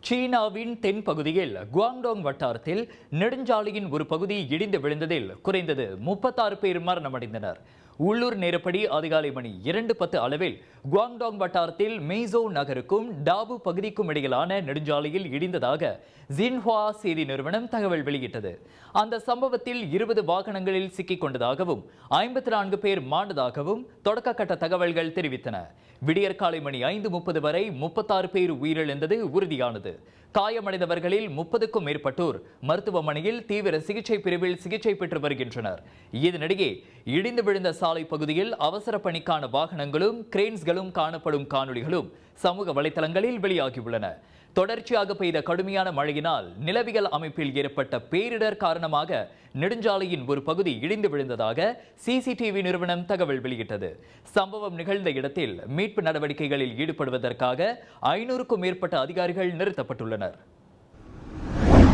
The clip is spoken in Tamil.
சீனாவின் தென்பகுதியில் குவாங்டோங் வட்டாரத்தில் நெடுஞ்சாலையின் ஒரு பகுதி இடிந்து விழுந்ததில் குறைந்தது 36 பேர் மரணமடைந்தனர். உள்ளூர் நேரப்படி அதிகாலை மணி 2:10 அளவில் குவாங்டோங் வட்டாரத்தில் மெய்சோ நகருக்கும் டாபு பகுதிக்கும் இடையிலான நெடுஞ்சாலையில் இடிந்ததாக ஜின்ஹுவா செய்தி நிறுவனம் தகவல் வெளியிட்டது. அந்த சம்பவத்தில் 20 வாகனங்களில் சிக்கிக் கொண்டதாகவும் 54 பேர் மாண்டதாகவும் தொடக்க கட்ட தகவல்கள் தெரிவித்தன. விடியற்காலை மணி 5:30 வரை 36 பேர் உயிரிழந்தது உறுதியானது. காயமடைந்தவர்களில் 30க்கும் மேற்பட்டோர் மருத்துவமனையில் தீவிர சிகிச்சை பிரிவில் சிகிச்சை பெற்று வருகின்றனர். இதனிடையே இடிந்து விழுந்த சாலை பகுதியில் அவசர பணிக்கான வாகனங்களும் கிரேன்ஸ்களும் காணப்படும் காணொளிகளும் சமூக வலைதளங்களில் வெளியாகியுள்ளன. தொடர்ச்சியாக பெய்த கடுமையான மழையினால் நிலவியல் அமைப்பில் ஏற்பட்ட பேரிடர் காரணமாக நெடுஞ்சாலையின் ஒரு பகுதி இடிந்து விழுந்ததாக சிசிடிவி நிறுவனம் தகவல் வெளியிட்டது. சம்பவம் நிகழ்ந்த இடத்தில் மீட்பு நடவடிக்கைகளில் ஈடுபடுவதற்காக 500க்கும் மேற்பட்ட அதிகாரிகள் நிறுத்தப்பட்டுள்ளனர்.